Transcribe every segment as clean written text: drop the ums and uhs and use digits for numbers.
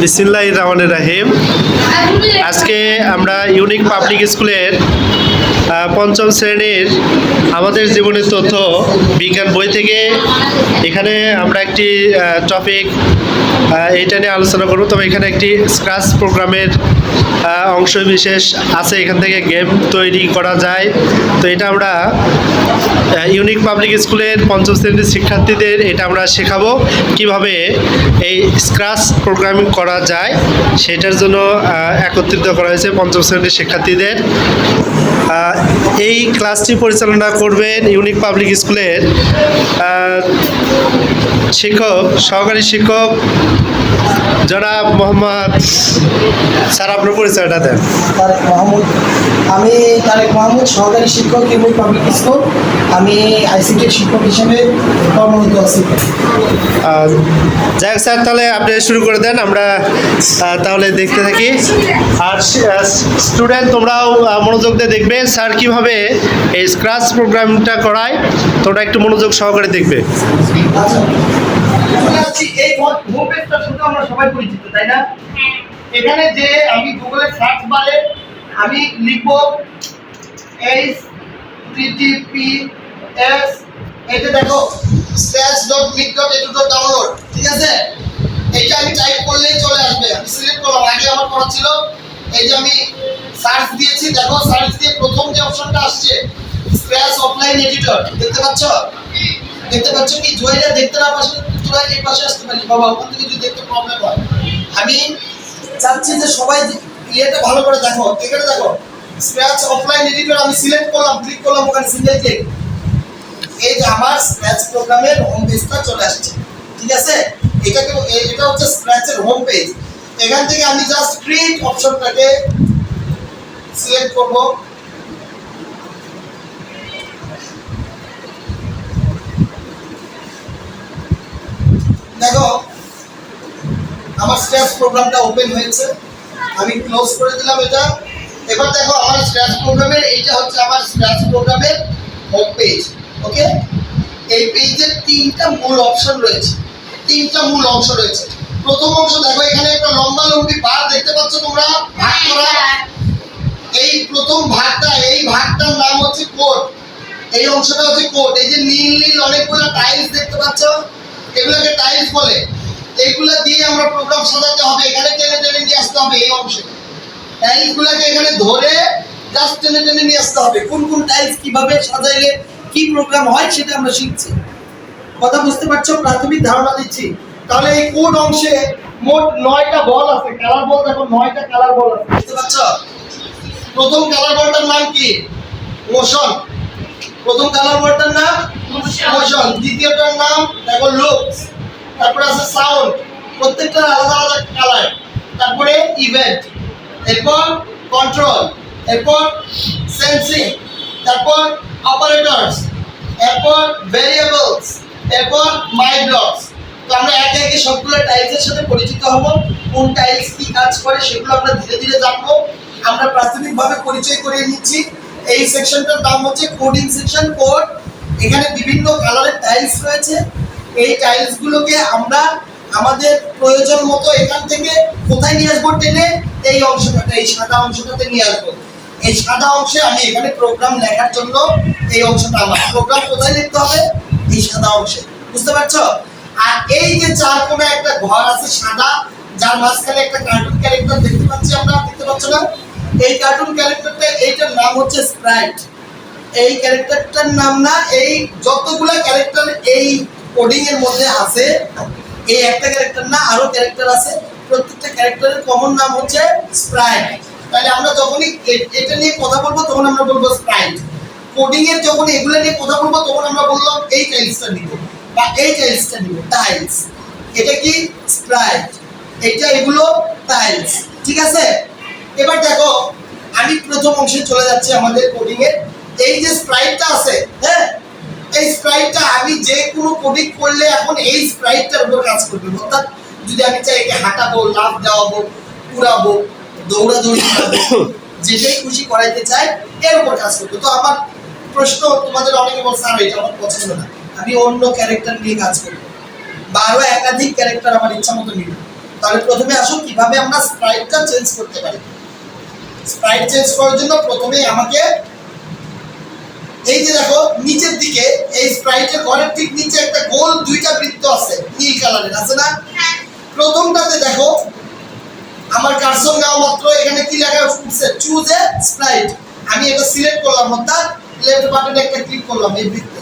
বিসমিল্লাহির রহমানির রহিম। আজকে আমরা ইউনিক পাবলিক স্কুলের পঞ্চম শ্রেণীর আমাদের জীবনের তথ্য বিজ্ঞান বই থেকে এখানে আমরা একটি টপিক এটা নিয়ে আলোচনা করব। তবে এখানে একটি স্ক্র্যাচ প্রোগ্রামের অংশ বিশেষ আছে, এখান থেকে গেম তৈরি করা যায়। তো এটা আমরা ইউনিক পাবলিক স্কুলের পঞ্চম শ্রেণীর শিক্ষার্থীদের এটা আমরা শেখাবো কিভাবে এই স্ক্র্যাচ প্রোগ্রামিং করা যায়, সেটার জন্য একত্রিত করা হয়েছে পঞ্চম শ্রেণীর শিক্ষার্থীদের। এই ক্লাসটি পরিচালনা করবেন ইউনিক পাবলিক স্কুলের শিক্ষক, সহকারী শিক্ষক জনাব মোহাম্মদ। স্যার, আপনার পরিচয়টা দেন। তারেক মাহমুদ। আমি তারেক মাহমুদ, সহকারী শিক্ষক ইউনিক পাবলিক স্কুল। আমি আইসিটির শিক্ষক হিসেবে কর্মরত আছি। যাই হোক স্যার, তাহলে আপনি শুরু করে দেন, আমরা তাহলে দেখতে থাকি। আর স্টুডেন্ট, তোমরাও মনোযোগ দিয়ে দেখবে স্যার কীভাবে এই স্ক্র্যাচ প্রোগ্রামটা করায়, তোমরা একটু মনোযোগ সহকারে দেখবে। আচ্ছা, এই হোম পেজটা শুধু আমরা সবাই পরিচিত, তাই না? এখানে যে আমি গুগলে সার্চ বারে আমি লিখব https, এই যে দেখো scratch.meet.edu.download, ঠিক আছে? এটা আমি টাইপ করলেই চলে আসবে। আমি সিলেক্ট করলাম, আগে আমার করা ছিল। এই যে আমি সার্চ দিয়েছি, দেখো সার্চ দিয়ে প্রথম যে অপশনটা আসছে স্ক্র্যাচ অফলাইন এডিটর, দেখতে পাচ্ছ? দেখতে পাচ্ছ কি? জয়টা দেখতে না পাচ্ছ, তোরা এই পাশে আসতে পারিস বাবা, ওখান থেকে যদি দেখতে প্রবলেম হয়। আমি চাচ্ছি যে সবাই ইয়েটা ভালো করে দেখো। এখানে দেখো স্ক্র্যাচ অফলাইন এডিটর, আমি সিলেক্ট করলাম, ক্লিক করলাম, ওখানে সিঙ্গেল ক্লিক, এই যে আমার স্ক্র্যাচ প্রোগ্রামের হোম পেজটা চলে আসছে, ঠিক আছে? এটা হচ্ছে স্ক্র্যাচের হোম পেজ। এখান থেকে আমি জাস্ট ক্রিয়েট অপশনটাকে সিলেক্ট করব। দেখো আমার স্ক্র্যাচ প্রোগ্রামটা ওপেন হয়েছে, আমি ক্লোজ করে দিলাম এটা। এবার দেখো আমার স্ক্র্যাচ প্রোগ্রামের এইটা হচ্ছে আমার স্ক্র্যাচ প্রোগ্রামের হোম পেজ। ওকে, এই পেজের তিনটা মূল অপশন রয়েছে। প্রথম অংশ দেখো, এখানে একটা লম্বা লম্বি বার দেখতে পাচ্ছ তোমরা, ভাগ করা। এই প্রথম ভাগটা, এই ভাগটার নাম হচ্ছে কোড। এই অংশটা হচ্ছে কোড। এই যে নীল নীল অনেকগুলো টাইলস দেখতে পাচ্ছ, এগুলোকে টাইলস বলে। এইগুলা দিয়ে আমরা প্রোগ্রাম সাজাতে হবে। এখানে টেনে টেনে নিয়ে আসতে হবে এই অংশে। টাইলসগুলোকে এখানে ধরে জাস্ট টেনে টেনে নিয়ে আসতে হবে। কোন কোন টাইলস কিভাবে সাজাইলে কি প্রোগ্রাম হয় সেটা আমরা শিখছি। কথা বুঝতে পারছো? প্রাথমিক ধারণা দিচ্ছি। তাহলে এই কোড অংশে মোট 9টা বল আছে, কালার বল। দেখো 9টা কালার বল আছে, বুঝতে পারছো? প্রথম কালার বলটার নাম কি? মোশন। প্রথম কালার বলটার নাম মোশন। দ্বিতীয়টার নাম দেখো লুকস। তারপরে আছে সাউন্ড, প্রত্যেকটার আলাদা আলাদা কালার। তারপরে ইভেন্ট, এরপর কন্ট্রোল, এরপর সেন্সিং, তারপর অপারেটরস, এরপর ভেরিয়েবলস, এরপর মাই ব্লকস। তো আমরা একে একে সবগুলো টাইলসের সাথে পরিচিত হব। কোন টাইলস কি কাজ করে সেগুলো আমরা ধীরে ধীরে জানবো। আমরা প্রাথমিকভাবে পরিচয় করিয়ে নিচ্ছি। এই সেকশনটার নাম হচ্ছে কোডিং সেকশন, কোড। এখানে বিভিন্ন কালারের টাইলস রয়েছে। এই টাইলসগুলোকে আমরা আমাদের প্রয়োজন মতো এখান থেকে কোথায় নিয়ে আসবো? টেনে এই অংশটাতে, এই সাদা অংশটাতে নিয়ে আসবো। এই সাদা অংশে আমি এখানে প্রোগ্রাম লেখার জন্য এই অংশটা, আমার প্রোগ্রাম কোথায় লিখতে হবে? এই সাদা অংশে, বুঝতে পারছো? আর এই যে চার কোণে একটা ঘর আছে সাদা, যার মাঝখানে একটা কার্টুন ক্যারেক্টার দেখতে পাচ্ছি আমরা, দেখতে পাচ্ছ না? এই কার্টুন ক্যারেক্টারটা, এইটার নাম হচ্ছে স্প্রাইট। এই ক্যারেক্টারটার নাম না, এই যতগুলা ক্যারেক্টার এই কোডিং এর মধ্যে আছে, এই একটা ক্যারেক্টার না, আরো ক্যারেক্টার আছে। প্রত্যেকটা ক্যারেক্টারের কমন নাম হচ্ছে স্প্রাইট। তাহলে আমরা যখনই এটা নিয়ে কথা বলবো তখন আমরা বলবো স্প্রাইট। কোডিং এর যখন এগুলো নিয়ে কথা বলবো তখন আমরা বললাম এই টাইলসটা নিব বা এই টাইলসটা নিব। টাইলস, এটা কি? স্প্রাইট। এটা এগুলো টাইলস, ঠিক আছে? এবার দেখো আমি প্রথম অংশে চলে যাচ্ছি আমাদের কোডিং এর। এই যে স্প্রাইটটা আছে, হ্যাঁ, এই স্প্রাইটটা আমি যে কোনো কোডিং করলে এখন এই স্প্রাইটটার উপর কাজ করবে। অর্থাৎ যদি আমি চাই একে হাঁটাবো, লাফ দেওয়াবো, উড়াবো, দৌড়াদৌড়ি করাবো, যেটাই খুশি করাইতে চাই এর উপর কাজ করবে। তো আমার প্রশ্ন, তোমাদের অনেকে বলছে স্যার এটা আমার পছন্দ না, আমি অন্য ক্যারেক্টার নিয়ে কাজ করবো, বা আরো একাধিক ক্যারেক্টার আমার ইচ্ছা মতো নিব। তাহলে প্রথমে আসুন কিভাবে আমরা স্প্রাইটটা চেঞ্জ করতে পারি। স্প্রাইট চেঞ্জ করার জন্য প্রথমেই আমাকে এই যে দেখো নিচের দিকে এই স্প্রাইটের ঘরের ঠিক নিচে একটা গোল দুইটা বৃত্ত আছে নীল কালারের, আছে না? প্রথমটাতে দেখো আমার কার্সর নেওয়া মাত্র এখানে কি লেখা উঠছে, চুজ এ স্প্রাইট। আমি এটা সিলেক্ট করলাম, অর্থাৎ লেফট বাটনে একটা ক্লিক করলাম এই বৃত্তে।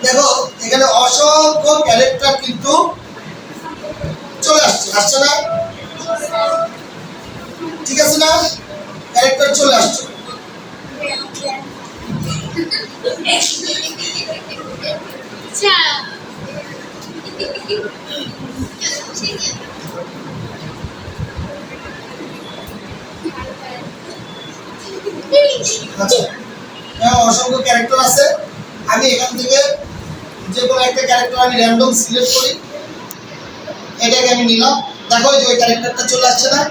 দেখো এখানে অসংখ্য ক্যারেক্টার কিন্তু চলে আসছে, আসছে না? ঠিক আছে না? ক্যারেক্টার চলে আসছে। আচ্ছা, অসংখ্য ক্যারেক্টার আছে। আমি এখান থেকে যে কোনো একটা ক্যারেক্টার আমি র্যান্ডম সিলেক্ট করি, এটাকে আমি নিলাম। দেখো যে ওই ক্যারেক্টারটা চলে আসছে না?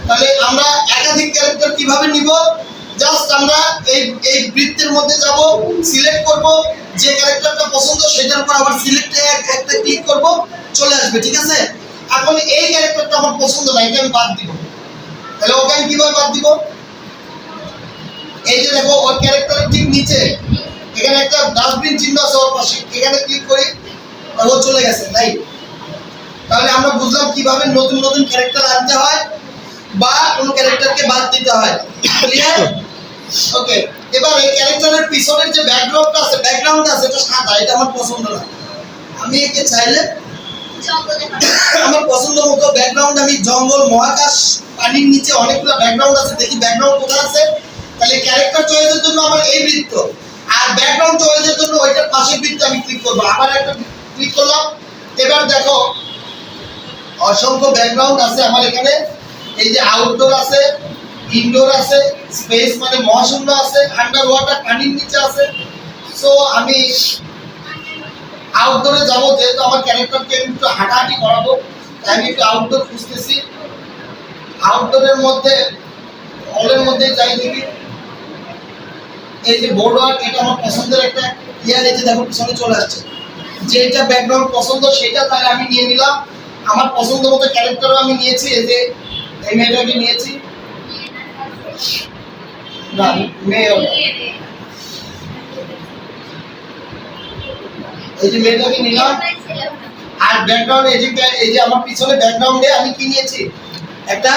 তাহলে আমরা একাধিক ক্যারেক্টার কিভাবে নিব, জাস্ট আমরা এই বৃত্তের মধ্যে যাব, সিলেক্ট করব, যে ক্যারেক্টারটা পছন্দ সেটার উপর আবার সিলেক্টে একটা ক্লিক করব, চলে আসবে। ঠিক আছে? এখন এই ক্যারেক্টারটা আমার পছন্দ না, এটা আমি বাদ দিব। তাহলে ওকে আমি কিভাবে বাদ দিব? এই যে দেখো ওর ক্যারেক্টারের ঠিক নিচে এখানে একটা ডাস্টবিন চিহ্ন আছে ওর পাশে, এখানে ক্লিক করি, ও চলে গেছে। তাই তাহলে আমরা বুঝলাম কিভাবে নতুন নতুন ক্যারেক্টার আনতে হয় বা কোন ক্যারেক্টারকে বাদ দিতে হয়। ক্লিয়ার? ওকে, এবার এই ক্যারেক্টারের পিছনের যে ব্যাকগ্রাউন্ড আছে এটা সাদা, এটা আমার পছন্দ না। আমি একে চাইলে আমার পছন্দ মতো ব্যাকগ্রাউন্ড, আমি জঙ্গল, মহাকাশ, পানির নিচে অনেকগুলো ব্যাকগ্রাউন্ড আছে, দেখি ব্যাকগ্রাউন্ড কোথায় আছে। তাহলে ক্যারেক্টার চয়েসের জন্য আমার এই বৃত্ত, আর ব্যাকগ্রাউন্ড চয়েসের জন্য ওইটার পাশের বৃত্তে আমি ক্লিক করব। আবার একটা ক্লিক করলাম। এবার দেখো অসংখ্য ব্যাকগ্রাউন্ড আছে আমার এখানে। এই যে আউটডোর আছে, ইনডোর আছে, স্পেস মানে মহাশূন্য আছে, আন্ডার ওয়াটার পানির নিচে আছে। সো আমি আউটডোরে যাব, যেহেতু আমার ক্যারেক্টারকে একটু হাঁটাহাঁটি করাবো, তাই আমি একটু আউটডোর খুঁজতেছি। আউটডোরের মধ্যে হলের মধ্যে যাই দেখি এই যে বোর্ড ওয়ার্ক, এটা আমার পছন্দের একটা ইয়ার, এই যে দেখো পিছনে চলে আসছে। যেটা ব্যাকগ্রাউন্ড পছন্দ সেটা তাহলে আমি নিয়ে নিলাম। আমার পছন্দ মতো ক্যারেক্টারও আমি নিয়েছি, এই যে এই মেয়েটাকে নিয়েছি, না মেয়ে, এই যে মেয়েটাকে নিলাম। আর ব্যাকগ্রাউন্ড এই যে আমার পিছনে ব্যাকগ্রাউন্ডে আমি কি নিয়েছি, একটা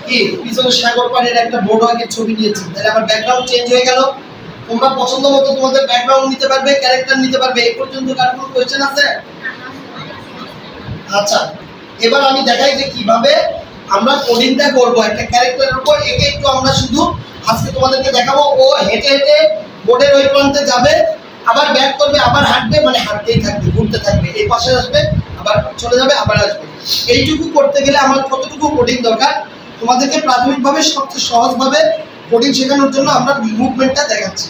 কি পিছনে সাগর পাড়ের একটা বোর্ড ওয়ার্কের ছবি নিয়েছি। তাহলে আমার ব্যাকগ্রাউন্ড চেঞ্জ হয়ে গেল। তোমরা পছন্দ মতো তোমাদের ব্যাকগ্রাউন্ড নিতে পারবে, ক্যারেক্টার নিতে পারবে। এই পর্যন্ত কার কোনো কোশ্চেন আছে? আচ্ছা, এবার আমি দেখাই যে কিভাবে আমরা কোডিংটা করব একটা ক্যারেক্টারের উপর। একে একটু আমরা শুধু আজকে তোমাদেরকে দেখাবো। ও হেঁটে হেঁটে বোর্ডের ওই প্রান্তে যাবে, আবার ব্যাক করবে, আবার হাঁটবে, মানে হাঁটতেই থাকবে, ঘুরতে থাকবে, এই পাশে আসবে, আবার চলে যাবে, আবার আসবে। এইটুকু করতে গেলে আমার কতটুকু কোডিং দরকার, তোমাদেরকে প্রাথমিকভাবে সবচেয়ে সহজভাবে কোডিং শেখানোর জন্য আমরা মুভমেন্টটা দেখাচ্ছি।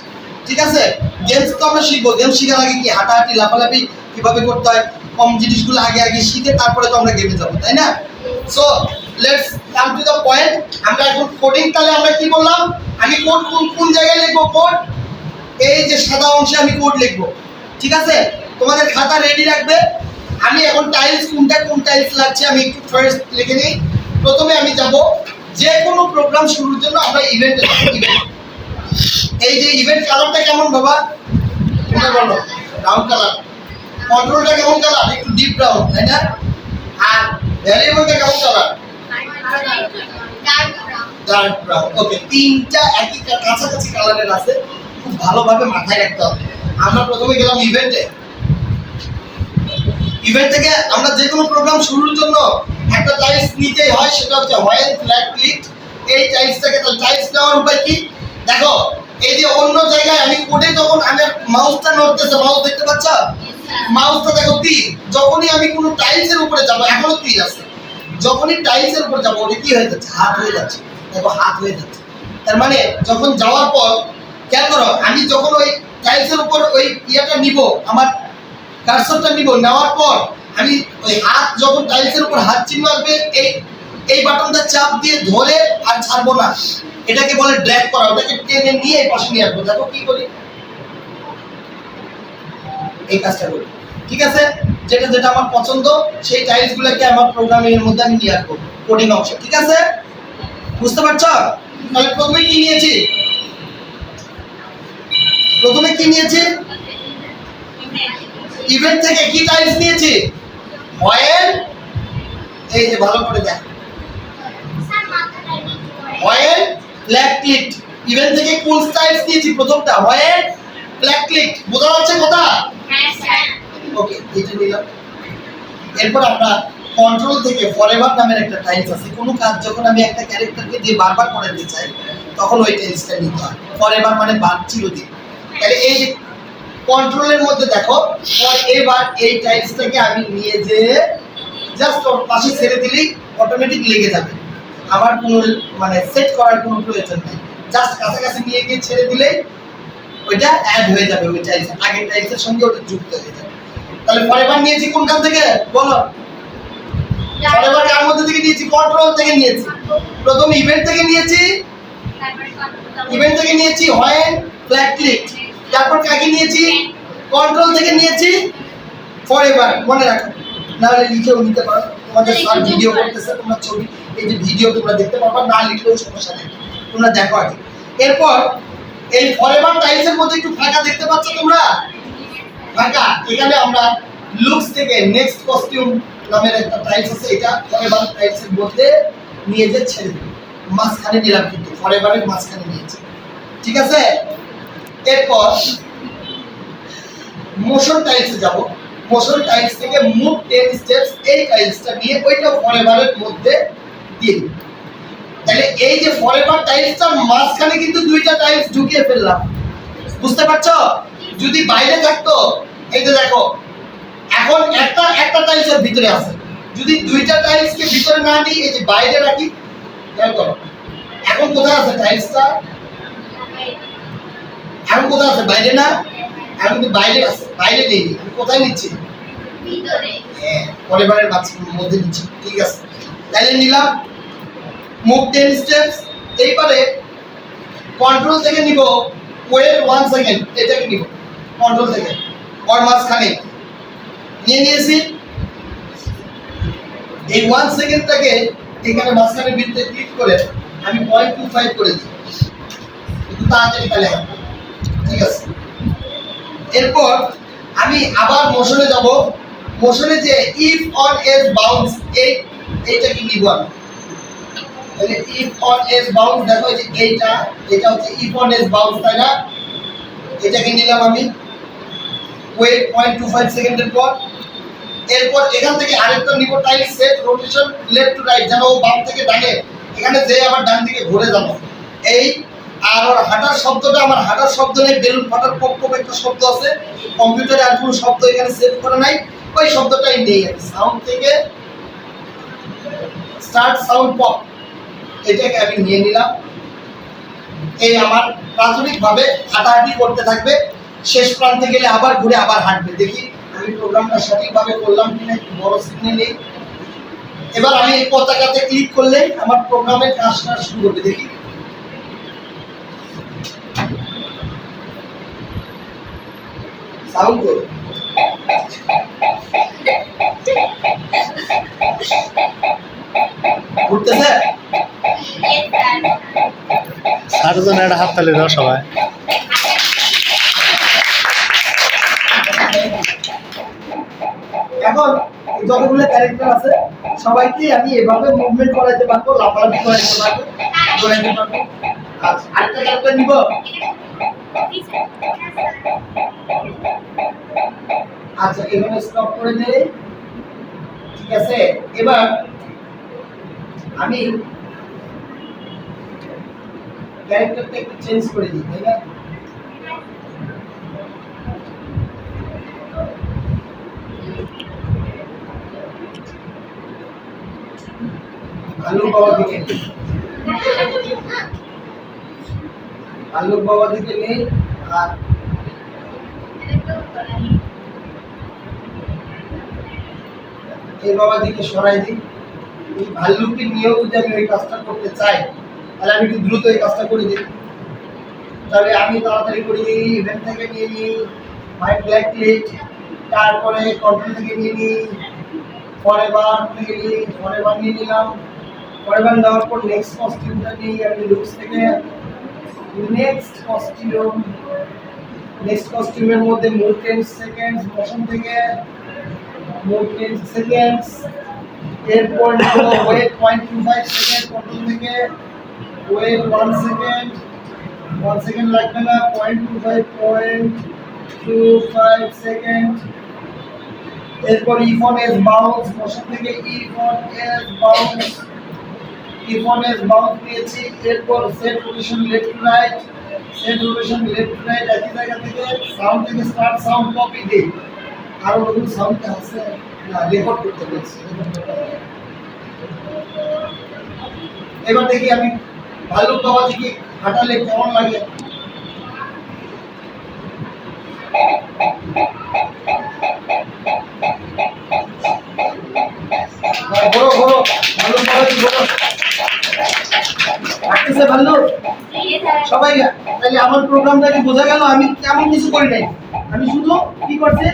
ঠিক আছে? গেমস তো আমরা শিখবো। গেম শেখার আগে কি হাঁটাহাঁটি, লাফালাফি কিভাবে করতে হয়, কম জিনিসগুলো আগে আগে শিখে তারপরে তো আমরা গেমে যাবো, তাই না? So let's come to the point. আমরা এখন কোডিং, তাহলে আমরা কি বললাম, আমি কোড কোন জায়গায় লিখবো? কোড এই যে সাদা অংশে আমি কোড লিখবো। ঠিক আছে? তোমাদের খাতা রেডি রাখবে। আমি এখন টাইলস, কোন টাইলস লাগছে আমি একটু ফার্স্ট লিখে নিই। প্রথমে আমি যাব, যে কোনো প্রোগ্রাম শুরুর জন্য আমরা ইভেন্টে যাব। এই যে ইভেন্ট কালারটা কেমন বাবা, তোমরা বলো? Brown colour. কন্ট্রোলটা কেমন কালার? একটু ডিপ ব্রাউন, তাই না? আর ভ্যারিয়েবলটা কেমন কালার? Dark brown. ওকে, তিনটা একই কাছাকাছি কালারের আছে, খুব ভালোভাবে মাথায় রাখতে হবে। আমরা প্রথমে গেলাম ইভেন্টে। ইভেন্ট থেকে আমরা যে কোনো প্রোগ্রাম শুরুর জন্য একটা টাইলস নিতেই হয়, সেটা হচ্ছে হোয়েল ফ্ল্যাট ক্লিক। এই টাইলসটাকে, তো টাইলস নেওয়ার উপায় কি দেখো, এই যে অন্য জায়গায় আমি কোডে যখন আমি মাউসটা নড়তেছে, মাউস দেখতে পাচ্ছ? মাউসটা দেখো তীর। যখনই আমি কোনো টাইলসের উপরে যাব, এখনো তীর আছে, যখনই টাইলসের উপরে যাব ওটা কি হয়ে যাচ্ছে? হাত হয়ে যাচ্ছে। দেখো হাত হয়ে যাচ্ছে। তার মানে যখন যাওয়ার পর খেয়াল করো, আমি যখন ওই টাইলসের উপর ওই ইয়াটা নিব, আমার কার্সরটা নিব, নেওয়ার পর আমি ওই হাত যখন টাইলসের উপর হাত চিহ্ন আসবে, এই বাটনটা চাপ দিয়ে ধরে আর ছাড়বো না, এটাকে বলে ড্র্যাগ করা। ওটাকে টেনে নিয়ে এই পাশে নিয়ে আসবো। দেখো কি করি, এই কাজটা করি। ঠিক আছে? যেটা যেটা আমার পছন্দ সেই টাইলসগুলোকে আমার প্রোগ্রামিং এর মধ্যে আমি নিয়ে আসবো কোডিং অংশ, ঠিক আছে? বুঝতে পারছো? তাহলে প্রথমে কি নিয়েছি? ইভেন্ট থেকে কি টাইলস নিয়েছি? হোয়াইট, এই যে ভালো করে দেখ, হোয়াইট ব্ল্যাক ক্লিক। ইভেন্ট থেকে কোন টাইলস নিয়েছি? প্রথমটা হোয়াইট ব্ল্যাক ক্লিক। বোঝা যাচ্ছে কথা? ওকে, এটা নিলাম। এরপর আমরা কন্ট্রোল থেকে ফরএভার নামের একটা টাইলস আছে। কোনো কাজ যখন আমি একটা ক্যারেক্টারকে দিয়ে বারবার করাতে চাই তখন ওই টাইলসটা নিতে হয়। ফরএভার মানে চিরদিন। তাহলে এই যে কন্ট্রোলের মধ্যে দেখো, এবার এই টাইলসটাকে আমি নিয়ে যে জাস্ট ওর পাশে ছেড়ে দিলেই অটোমেটিক লেগে যাবে। আমার কোনো মানে সেট করার কোনো প্রয়োজন নেই, জাস্ট কাছাকাছি নিয়ে গিয়ে ছেড়ে দিলেই ওইটা অ্যাড হয়ে যাবে ওই টাইলস, আগের টাইলসের সঙ্গে ওটা যুক্ত হয়ে যাবে। তাহলে ফরএভার নিয়েছি কোনখান থেকে বলো? ফরএভার কার মধ্যে থেকে নিয়েছি? কন্ট্রোল থেকে নিয়েছি। প্রথম ইভেন্ট থেকে নিয়েছি, হোয়াইট ব্ল্যাক ক্লিক। তারপর কাকে নিয়েছি? কন্ট্রোল থেকে নিয়েছি ফরএভার। মনে রাখো, না হলে লিখেও নিতে পারো। তোমাদের স্যার ভিডিও করতেছে, তোমরা ছবি এই যে ভিডিও তোমরা দেখতে পারবা, না লিখলেও সমস্যা নেই, তোমরা দেখো আগে। এরপর এই ফরএভার টাইলসের মধ্যে একটু ফাঁকা দেখতে পাচ্ছ তোমরা? ফাঁকা। এখানে আমরা লুকস থেকে নেক্সট কস্টিউম নামের একটা টাইলস আছে, এটা ফরএভার টাইলসের মধ্যে নিয়ে যে ছেড়ে দেব। মাঝখানে নিলাম, কিন্তু ফরএভারের মাঝখানে নিয়েছি, ঠিক আছে? এরপর মোশন টাইলসে যাব। মোশন টাইলস থেকে মুভ 10 স্টেপস, এই টাইলসটা নিয়ে ওইটা ফরএভারের মধ্যে দিয়ে দিই। তাহলে এই যে ফরএভার টাইলসটার মাঝখানে কিন্তু দুইটা টাইলস ঢুকিয়ে ফেললাম। বুঝতে পারছো? যদি বাইরে থাকতো, এই যে দেখো এখন একটা টাইলসের ভিতরে আছে, যদি দুইটা টাইলসকে ভিতরে না নিই, এই যে বাইরে রাখি, খেয়াল করো এখন কোথায় আছে টাইলসটা? এখন কোথায় আছে? বাইরে না? এখন কিন্তু বাইরে আছে, বাইরে নেই। আমি কোথায় নিচ্ছি? ভিতরে। হ্যাঁ, ফরএভারের মধ্যে নিচ্ছি, ঠিক আছে? তাহলে নিলাম মুভ 10 স্টেপস। এইবারে কন্ট্রোল থেকে নিব ওয়েট 1 সেকেন্ড, এটাকে নিব কন্ট্রোল থেকে, ওর মাঝখানে নিয়ে নিয়েছি। এই 1 সেকেন্ডটাকে এখানে মাঝখানে বৃত্তে ক্লিক করে আমি 0.25 করে দিই, একটু তাড়াতাড়ি তাহলে হবে, ঠিক আছে? এরপর আমি আবার মোশনে যাব। মোশনে যে ইফ অন এজ বাউন্স, এইটাকে নিব আমি। তাহলে ইফ অন এজ বাউন্স, দেখো যে এটা হচ্ছে ইফ অন এজ বাউন্স, তাই না? এটাকে নিলাম আমি, ওয়েট 0.25 সেকেন্ডের পর। এরপর এখান থেকে আরেকটা নিব tiles set rotation left to right, যেন ও বাম থেকে ডানে, এখানে যে আবার ডান দিকে ঘুরে যাব। এই আর ওর হাঁটার শব্দটা, আমার হাঁটার শব্দ নেই, বেলুন ফাটার পপ পপ একটা শব্দ আছে কম্পিউটারে, আর কোনো শব্দ এখানে সেভ করা নাই, ওই শব্দটাই নেই। সাউন্ড থেকে স্টার্ট সাউন্ড পপ, এটাকে আমি নিয়ে নিলাম। এই আমার প্রাথমিকভাবে হাঁটাহাঁটি করতে থাকবে, শেষ প্রান্তে গেলে আবার ঘুরে আবার হাঁটবে। দেখি আমি প্রোগ্রামটা সঠিকভাবে করলাম কিনা, একটু বড় স্ক্রিনে নেই। এবার আমি এই পতাকাতে ক্লিক করলে আমার প্রোগ্রামের কাজটা শুরু করবে। দেখি সাউন্ড করো, ঘুরতেছে। আর জন্য একটা হাত তালি দাও সবাই। এখন যতগুলো ক্যারেক্টার আছে সবাইকে আমি এভাবে মুভমেন্ট করাইতে পারবো, লাফালাফি করাইতে পারবো, দৌড়াইতে পারবো। আচ্ছা, আরেকটা ক্যারেক্টার নিব। আচ্ছা, এখানে স্টপ করে দেই, ঠিক আছে? এবার আমি ক্যারেক্টারটা একটু চেঞ্জ করে দিই, তাই না? আলু বাবা দিকে নেই, আর এই বাবা দিকে সরাই দিই। এই ভাল্লুককে নিয়েও যদি আমি ওই কাজটা করতে চাই, তাহলে আমি একটু দ্রুত এই কাজটা করে দিই। তাহলে আমি তাড়াতাড়ি করে দিই, ইভেন্ট থেকে নিয়ে নিই হোয়াইট ব্ল্যাক ক্লিক, তারপরে কন্ট্রোল থেকে নিয়ে নিই, ফরএভার থেকে নিই, ফরএভার নিয়ে নিলাম। ফরএভার নেওয়ার পর নেক্সট কস্টিউমটা নিই আমি লুকস থেকে। নেক্সট কস্টিউমের মধ্যে মুভ 10 সেকেন্ডস, মোশন থেকে মুভ 10 সেকেন্ডস। এরপর ওয়েট 0.25 সেকেন্ড, কন্ট্রোল থেকে ওয়েট 1 সেকেন্ড, 1 সেকেন্ড লাগবে না, 0.25 সেকেন্ড। এরপর ইফন এস বাউন্স, মোশন থেকে ইফন এস বাউন্স, ইফন এস বাউন্স নিয়েছি। এরপর set rotation left to right, set rotation left to right একই জায়গা থেকে সাউন্ড থেকে স্টার্ট সাউন্ড কপি দিই। আরো নতুন সাউন্ড আছে না, রেকর্ড করতে বলছি। এবার দেখি আমি ভাল্লুক বাবা থেকে হাঁটালে কেমন লাগে। ঘোরো ঘোরো, ভাল্লুক বাবা কি ঘোরো, হাঁটতেছে ভাল্লুক সবাই। তাহলে আমার প্রোগ্রামটা কি বোঝা গেল? আমি তেমন কিছু করি নাই, আমি শুধু কি করছি,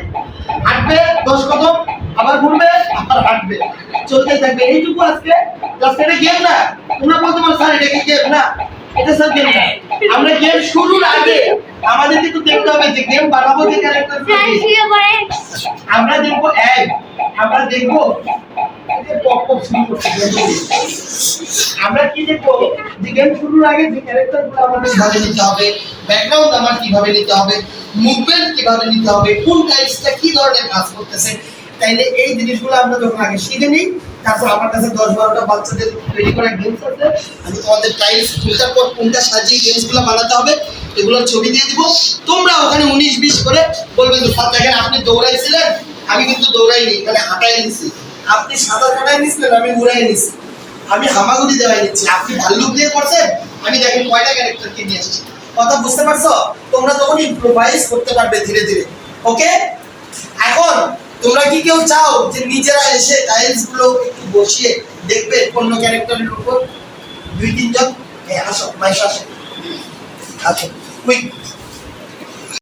হাঁটবে 10 কদম, আবার ঘুরবে, আবার হাঁটবে, চলতে থাকবে, এইটুকু আজকে। জাস্ট এটা গেম না। তোমরা বলতে পারো স্যার এটা কি গেম? না, এটা স্যার গেম না। আমরা গেম শুরুর আগে আমাদের কিন্তু দেখতে হবে যে গেম বানাবো যে ক্যারেক্টার আমরা দেখবো আমরা দেখবো আমরা কি দেখবো যে গেম শুরুর আগে যে ক্যারেক্টারগুলো আমাদের কিভাবে নিতে হবে, ব্যাকগ্রাউন্ড আমার কিভাবে নিতে হবে, মুভমেন্ট কিভাবে নিতে হবে, কোন টাইপসটা কি ধরনের কাজ করতেছে। তাইলে এই জিনিসগুলো আমরা যখন আগে শিখে নিই, তারপর আমার কাছে 10-12টা বাচ্চাদের তৈরি করা গেমস আছে। আমি তোমাদের টাইলস কোনটার পর কোনটা সাজিয়ে গেমসগুলো বানাতে হবে এগুলোর ছবি দিয়ে দিব। তোমরা ওখানে 19-20 করে বলবে যে স্যার দেখেন আপনি দৌড়াইছিলেন, আমি কিন্তু দৌড়াইনি, মানে হাঁটাই নিছি। আপনি সাঁতার কাটাই নিছিলেন, আমি উড়াই নিছি। আমি হামাগুড়ি দেওয়াই নিচ্ছি, আপনি ভাল্লুক দিয়ে করছেন, আমি দেখেন কয়টা ক্যারেক্টারকে নিয়ে আসছি। কথা বুঝতে পারছো? তোমরা তখন ইম্প্রোভাইজ করতে পারবে ধীরে ধীরে। ওকে, এখন তোমরা কি কেউ চাও যে নিজেরা এসে টাইলস গুলো একটু বসিয়ে দেখবে কোন ক্যারেক্টারের উপর? 2-3 জন আসো, মাইশ আসো, আচ্ছা কুইক।